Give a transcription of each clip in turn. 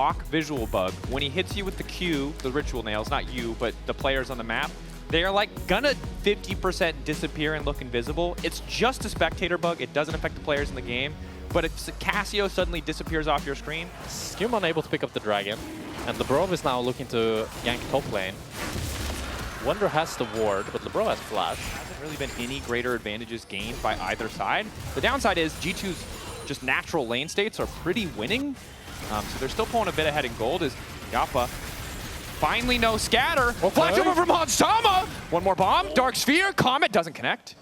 block visual bug. When he hits you with the Q, the ritual nails, not you, but the players on the map, they are like gonna 50% disappear and look invisible. It's just a spectator bug. It doesn't affect the players in the game. But if Cassio suddenly disappears off your screen, Skirm unable to pick up the dragon, and LeBron is now looking to gank top lane. Wonder has the ward, but LeBron has flash. Hasn't really been any greater advantages gained by either side. The downside is G2's just natural lane states are pretty winning. So they're still pulling a bit ahead in gold as Yappa finally no scatter. Okay. Flash over from Hansama. One more bomb. Dark Sphere. Comet doesn't connect.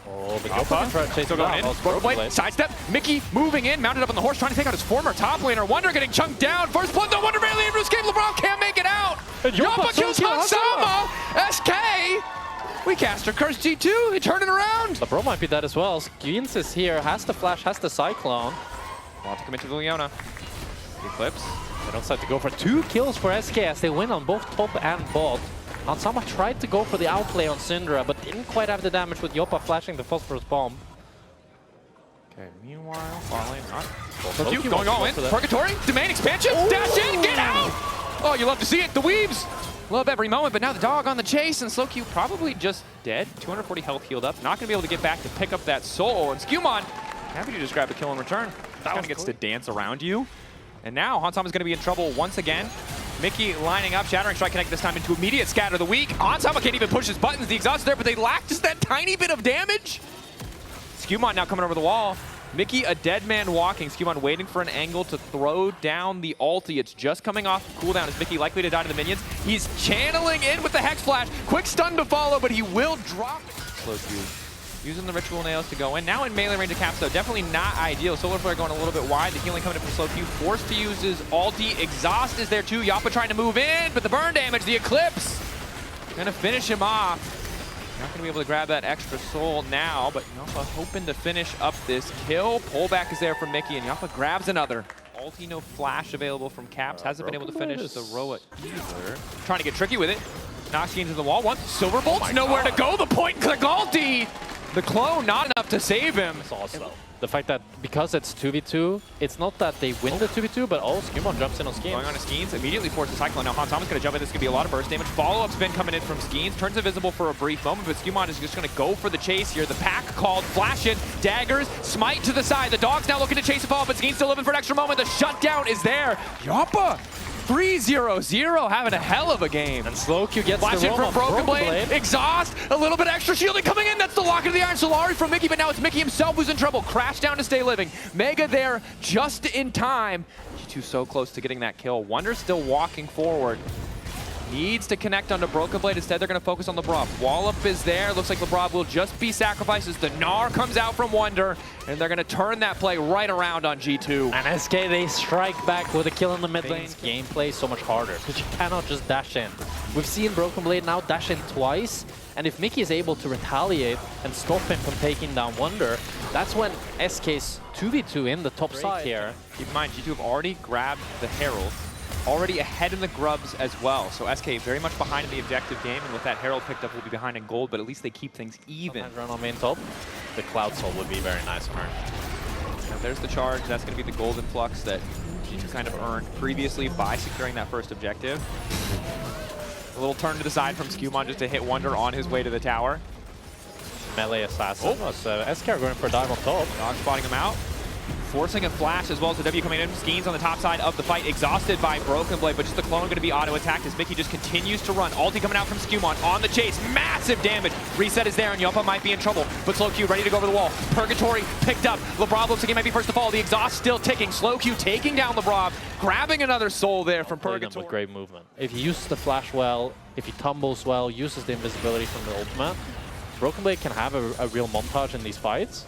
Oh, but Yappa trying to chase Still him going down. in. Blade, sidestep. Mickey moving in, mounted up on the horse, trying to take out his former top laner. Wonder getting chunked down. First blood, though. Wonder barely able to escape. LeBron can't make it out. And Yappa kills Hansama. SK. We cast her curse G2. They turn it around. LeBron might be dead as well. Skins is here, has the flash, has the cyclone. Want to commit to the Leona. The Eclipse. They don't decide to go for 2 kills for SK as they win on both top and bot. Hansama tried to go for the outplay on Syndra, but didn't quite have the damage with Yappa flashing the phosphorus bomb. Okay, meanwhile, falling not. Loki Going all in. Purgatory, domain expansion, dash in, get out! Oh, you love to see it. The Weaves love every moment, but now the dog on the chase, and Slowq probably just dead. 240 health healed up. Not going to be able to get back to pick up that soul. And Skewmon, happy to just grab a kill in return. Kind of gets to dance around you. And now Hansama's going to be in trouble once again. Mickey lining up, Shattering Strike connect this time into immediate scatter of the weak. Hansama can't even push his buttons. The exhaust is there, but they lack just that tiny bit of damage. Skewmon now coming over the wall. Mickey, a dead man walking. Skewmon waiting for an angle to throw down the ulti. It's just coming off cooldown. Is Mickey likely to die to the minions? He's channeling in with the Hex Flash. Quick stun to follow, but he will drop. Slowq using the ritual nails to go in. Now in melee range of Caps, though, definitely not ideal. Solar Flare going a little bit wide. The healing coming in from Slowq. Forced to use his ulti. Exhaust is there too. Yappa trying to move in, but the burn damage, the Eclipse, gonna finish him off. Not gonna be able to grab that extra soul now, but Yappa hoping to finish up this kill. Pullback is there from Mickey, and Yappa grabs another. Ulti, no flash available from Caps. Hasn't been able to finish the Roa either. Trying to get tricky with it. Knocks into the wall. One Silver Bolt's nowhere to go. The point and click ulti. The clone not enough to save him. It's awesome. The fact that because it's 2v2, it's not that they win the 2v2, but Skewmon jumps in on Skeens. Going on to Skeens, immediately forces Cyclone. Now Hansama's going to jump in. This is going to be a lot of burst damage. Follow-up spin coming in from Skeens. Turns invisible for a brief moment, but Skewmon is just going to go for the chase here. The pack called, flash in, daggers, smite to the side. The dog's now looking to chase a fall, but Skeens still living for an extra moment. The shutdown is there. Yappa 3-0-0, having a hell of a game. And Slowq gets Flash the in from Broken Blade. Exhaust, a little bit extra shielding coming in. That's the lock of the Iron Solari from Mickey, but now it's Mickey himself who's in trouble. Crash down to stay living. Mega there just in time. G2 so close to getting that kill. Wonder still walking forward. Needs to connect onto Broken Blade. Instead, they're going to focus on LeBron. Wallop is there. Looks like LeBron will just be sacrificed as the Gnar comes out from Wonder, and they're going to turn that play right around on G2. And SK, they strike back with a kill in the mid lane. Gameplay is so much harder because you cannot just dash in. We've seen Broken Blade now dash in twice, and if Mickey is able to retaliate and stop him from taking down Wonder, that's when SK's 2v2 in the top side here. Keep in mind, G2 have already grabbed the Herald. Already ahead in the grubs as well. So SK very much behind in the objective game, and with that Herald picked up, will be behind in gold, but at least they keep things even. Run on main top. The Cloud Soul would be very nice for her. Now there's the charge. That's going to be the golden flux that G2 kind of earned previously by securing that first objective. A little turn to the side from Skewmon just to hit Wonder on his way to the tower. Melee assassin. Oh. So SK are going for a dive on top. Dog spotting him out. Forcing a flash as well as the W coming in. Skeens on the top side of the fight, exhausted by Broken Blade, but just the clone going to be auto-attacked as Mickey just continues to run. Ulti coming out from Skewmon on the chase. Massive damage. Reset is there, and Yappa might be in trouble, but Slowq ready to go over the wall. Purgatory picked up. LeBron looks like he might be first to fall. The exhaust still ticking. Slowq taking down LeBron, grabbing another soul there from Purgatory. With great movement. If he uses the flash well, if he tumbles well, uses the invisibility from the ultimate, Broken Blade can have a real montage in these fights,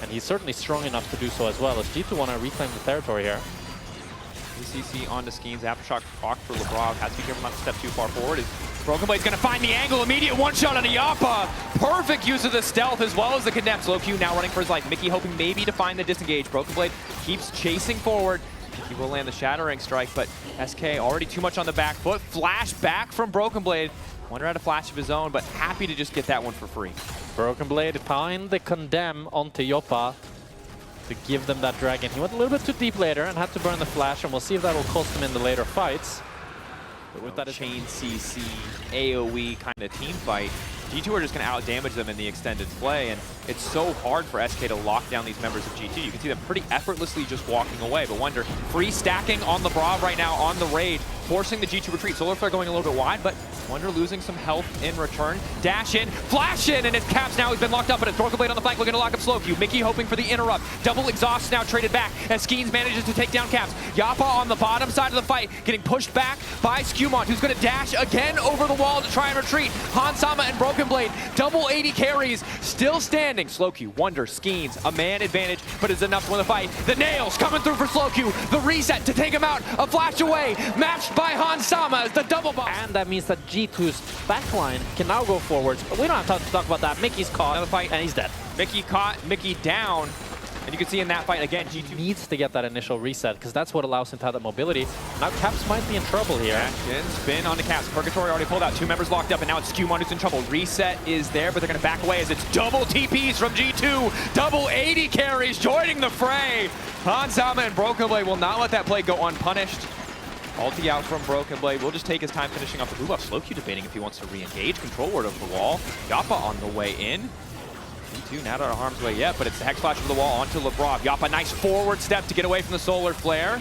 and he's certainly strong enough to do so as well, as G2 want to reclaim the territory here. ECC onto Skeens, Aftershock proc for Lebrov, has to be careful not to step too far forward. Broken Blade's going to find the angle, immediate one-shot on Yappa. Perfect use of the stealth as well as the Condemn. Slowq now running for his life. Mickey hoping maybe to find the disengage. Broken Blade keeps chasing forward. He will land the Shattering Strike, but SK already too much on the back foot. Flash back from Broken Blade. Wonder had a flash of his own, but happy to just get that one for free. Broken Blade find the Condemn onto Yappa. to give them that dragon. He went a little bit too deep later and had to burn the flash, and we'll see if that will cost him in the later fights. But with that chain CC, AoE kind of team fight, G2 are just going to out-damage them in the extended play, and it's so hard for SK to lock down these members of G2. You can see them pretty effortlessly just walking away, but Wonder free stacking on the Brav right now on the raid, forcing the G2 retreat. Solar Flare going a little bit wide, but Wonder losing some health in return. Dash in, flash in, and it's Caps now. He's been locked up, but it's Broken Blade on the flank looking to lock up Slowq. Mickey hoping for the interrupt. Double exhaust now traded back as Skeens manages to take down Caps. Yappa on the bottom side of the fight, getting pushed back by Skewmont, who's going to dash again over the wall to try and retreat. Hansama and Broken Blade, double 80 carries, still standing. Slowq, Wonder, Skeens, a man advantage, but it's enough to win the fight. The nails coming through for Slowq. The reset to take him out. A flash away, matched by Hansama as the double boss. And that means that G2's backline can now go forwards. But we don't have time to talk about that. Mickey's caught, another fight, and he's dead. Mickey caught, Mickey down. And you can see in that fight again, G2 needs to get that initial reset because that's what allows him to have that mobility. Now Caps might be in trouble here. Action, spin on the Caps. Purgatory already pulled out. 2 members locked up, and now it's Skewmon who's in trouble. Reset is there, but they're going to back away as it's double TPs from G2. Double 80 carries joining the fray. Hansama and Broken Blade will not let that play go unpunished. Ulti out from Broken Blade. We'll just take his time finishing off the blue buff. Slowq debating if he wants to re-engage. Control word over the wall. Yappa on the way in. G2 not out of harm's way yet, but it's the Hex Flash over the wall onto Lebrov. Yappa, nice forward step to get away from the Solar Flare.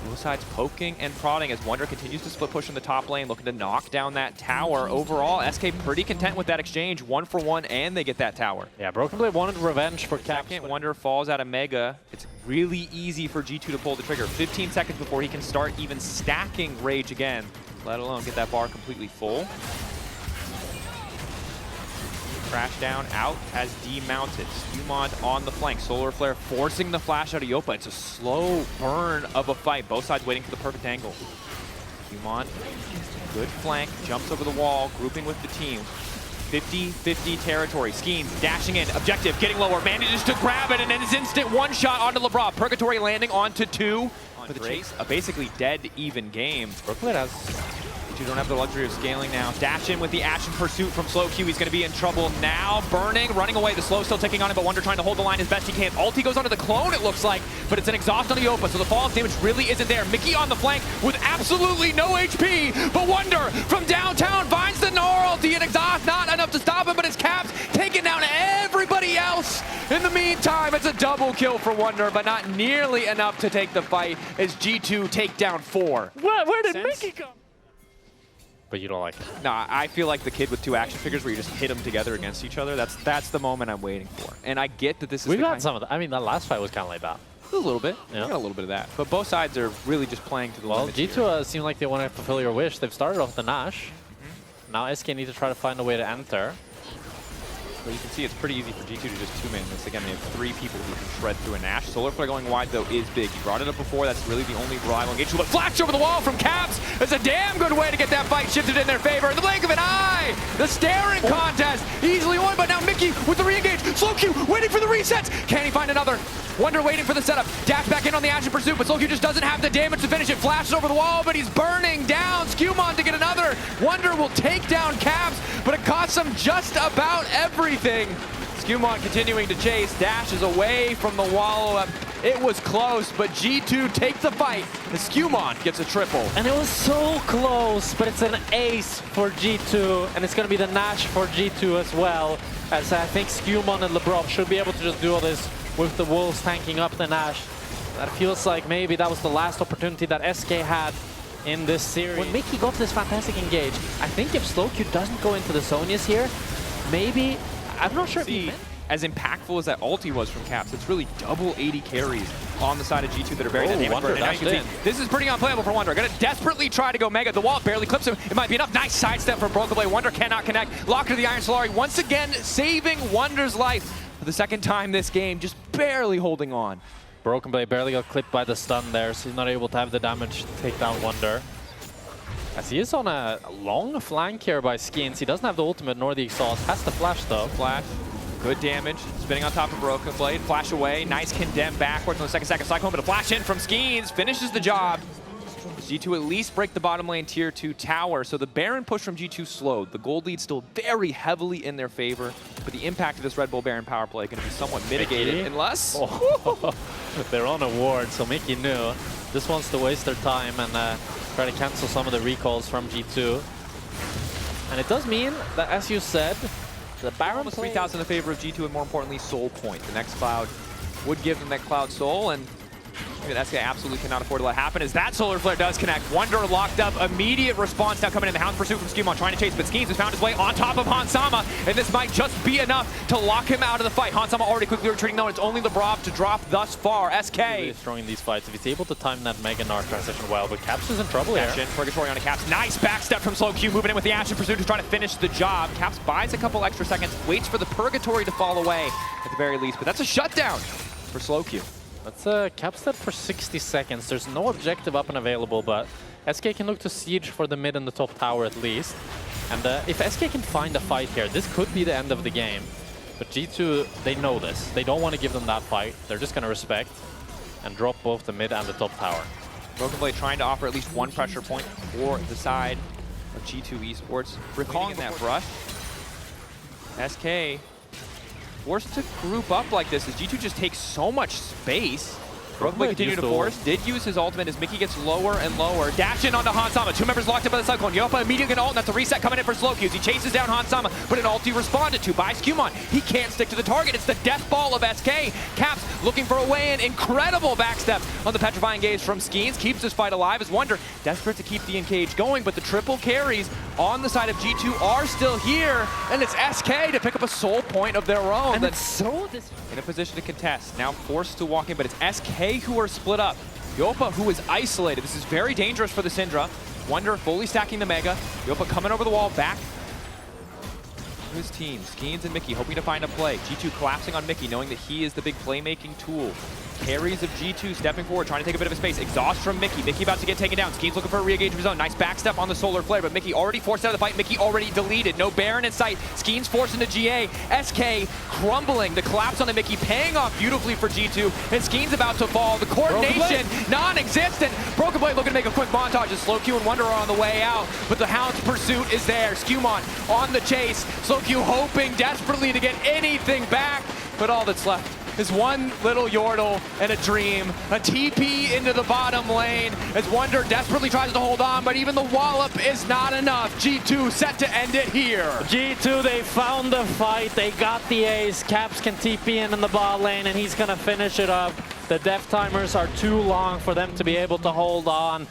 Both sides poking and prodding as Wonder continues to split push in the top lane, looking to knock down that tower. Overall, SK pretty content with that exchange. 1-for-1, and they get that tower. Yeah, Broken Blade wanted revenge for Caps. Second, Wonder falls out of Mega. It's really easy for G2 to pull the trigger. 15 seconds before he can start even stacking Rage again, let alone get that bar completely full. Crash down, out, has demounted. Skewmont on the flank. Solar Flare forcing the flash out of Yopa. It's a slow burn of a fight. Both sides waiting for the perfect angle. Skewmont, good flank, jumps over the wall, grouping with the team. 50-50 territory. Skeens dashing in, objective, getting lower, manages to grab it, and then his instant one-shot onto Lebrov. Purgatory landing onto 2 for the chase. A basically dead even game. Brooklyn has... You don't have the luxury of scaling now. Dash in with the action pursuit from Slowq. He's going to be in trouble now. Burning, running away. The slow still ticking on him, but Wonder trying to hold the line as best he can. Ulti goes onto the clone, it looks like, but it's an exhaust on the Yopa, so the fall damage really isn't there. Mickey on the flank with absolutely no HP, but Wonder from downtown finds the ulti and exhaust. Not enough to stop him, but it's Caps taking down everybody else. In the meantime, it's a double kill for Wonder, but not nearly enough to take the fight as G2 take down 4. Where did Mickey come? But you don't like it. Nah, I feel like the kid with 2 action figures where you just hit them together against each other. That's the moment I'm waiting for. And I get that this is We've got some of that. I mean, that last fight was kind of like that. A little bit. Yeah. We got a little bit of that. But both sides are really just playing to the limits. Well, G2 seem like they want to fulfill your wish. They've started off the Nash. Now SK need to try to find a way to enter. But you can see it's pretty easy for G2 to just 2-man this. Again, they have 3 people who can shred through a Nash. Solar Flare going wide, though, is big. He brought it up before. That's really the only reliable engagement. But flash over the wall from Caps is a damn good way to get that fight shifted in their favor. In the blink of an eye, the staring contest easily won. But now Mickey with the re-engage. Slowq waiting for the resets. Can he find another? Wonder waiting for the setup. Dash back in on the action pursuit, but Slowq just doesn't have the damage to finish it. Flashes over the wall, but he's burning down. Skewmon to get another. Wonder will take down Caps, but it costs him just about everything. Skewmon continuing to chase, dashes away from the wallow-up. It was close, but G2 takes the fight. The Skewmon gets a triple. And it was so close, but it's an ace for G2, and it's going to be the Nash for G2 as well, as I think Skewmon and Lebrov should be able to just do all this with the Wolves tanking up the Nash. That feels like maybe that was the last opportunity that SK had in this series. When Mickey got this fantastic engage, I think if Slowq doesn't go into the Zonias here, maybe... I'm not sure if he meant. As impactful as that ulti was from Caps, it's really double 80 carries on the side of G2 that are very dynamic. Wonder, now you can see, this is pretty unplayable for Wonder. Gonna desperately try to go Mega. The wall barely clips him. It might be enough. Nice sidestep from Broken Blade. Wonder cannot connect. Lock to the Iron Solari. Once again, saving Wonder's life for the second time this game, just barely holding on. Broken Blade barely got clipped by the stun there, so he's not able to have the damage to take down Wonder. As he is on a long flank here by Skeens. He doesn't have the ultimate nor the exhaust. Has the flash though. Flash. Good damage. Spinning on top of Broken Blade. Flash away. Nice condemn backwards on the second Cyclone, but a flash in from Skeens finishes the job. G2 at least break the bottom lane tier 2 tower, so the Baron push from G2 slowed. The gold lead still very heavily in their favor, but the impact of this Red Bull Baron power play going to be somewhat mitigated unless... Oh. They're on a ward, so Mickey knew. Just wants to waste their time and try to cancel some of the recalls from G2. And it does mean that, as you said, the Baron almost 3,000 in favor of G2, and more importantly, Soul Point. The next Cloud would give them that Cloud Soul, and SK absolutely cannot afford to let happen as that Solar Flare does connect. Wonder locked up, immediate response now coming in. The Hound's pursuit from Skirmishes trying to chase, but Schemes has found his way on top of Hansama, and this might just be enough to lock him out of the fight. Hansama already quickly retreating though, it's only LeBron to drop thus far. SK really strong in these fights. If he's able to time that Mega Narc transition well, but Caps is in trouble here. Purgatory on a Caps. Nice backstep from slowQ, moving in with the Ashen Pursuit to try to finish the job. Caps buys a couple extra seconds, waits for the Purgatory to fall away at the very least, but that's a shutdown for slowQ. That's Caps dead for 60 seconds. There's no objective up and available, but SK can look to siege for the mid and the top tower at least. And if SK can find a fight here, this could be the end of the game. But G2, they know this. They don't want to give them that fight. They're just going to respect and drop both the mid and the top tower. Broken Blade trying to offer at least one pressure point for the side of G2 Esports. Recalling that brush, SK forced to group up like this as G2 just takes so much space. Broken Blade continue to force. Did use his ultimate as Mickey gets lower and lower. Dash in onto Hansama. Two members locked up by the Cyclone. Yopa immediately gonna ult, and that's a reset coming in for slowQ. He chases down Hansama, but an ulti responded to by Skirmishes. He can't stick to the target. It's the death ball of SK. Caps looking for a way in. Incredible backstep on the Petrifying Gaze from Skeens. Keeps this fight alive as Wonder desperate to keep the engage going, but the triple carries on the side of G2 are still here, and it's SK to pick up a soul point of their own. And it's so in a position to contest. Now forced to walk in, but it's SK who are split up. Yopa, who is isolated. This is very dangerous for the Syndra. Wonder fully stacking the Mega. Yopa coming over the wall, back to his team. Skeens and Mickey hoping to find a play. G2 collapsing on Mickey, knowing that he is the big playmaking tool. Carries of G2 stepping forward, trying to take a bit of a space. Exhaust from Mickey. Mickey about to get taken down. Skeens looking for a re-engage of his own. Nice backstep on the Solar Flare, but Mickey already forced out of the fight. Mickey already deleted. No Baron in sight. Skeens forced into GA. SK crumbling. The collapse on the Mickey paying off beautifully for G2. And Skeens about to fall. The coordination non-existent. Broken Blade looking to make a quick montage as slowQ and Wonder are on the way out. But the Hound's pursuit is there. Skirmishes on the chase. slowQ hoping desperately to get anything back. But all that's left is one little Yordle and a dream. A TP into the bottom lane as Wonder desperately tries to hold on, but even the wallop is not enough. G2 set to end it here. G2, they found the fight. They got the ace. Caps can TP in the bot lane, and he's going to finish it up. The death timers are too long for them to be able to hold on.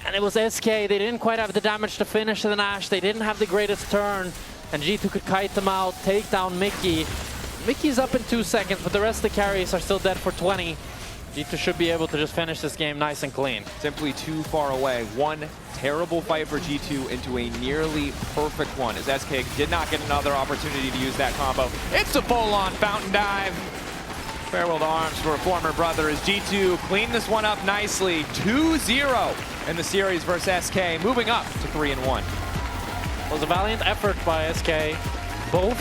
And it was SK. They didn't quite have the damage to finish the Nash. They didn't have the greatest turn. And G2 could kite them out, take down Mickey. Mickey's up in 2 seconds, but the rest of the carries are still dead for 20. G2 should be able to just finish this game nice and clean. Simply too far away. One terrible fight for G2 into a nearly perfect one as SK did not get another opportunity to use that combo. It's a full-on fountain dive. Farewell to arms for a former brother as G2 cleaned this one up nicely. 2-0 in the series versus SK, moving up to 3-1. It was a valiant effort by SK. Both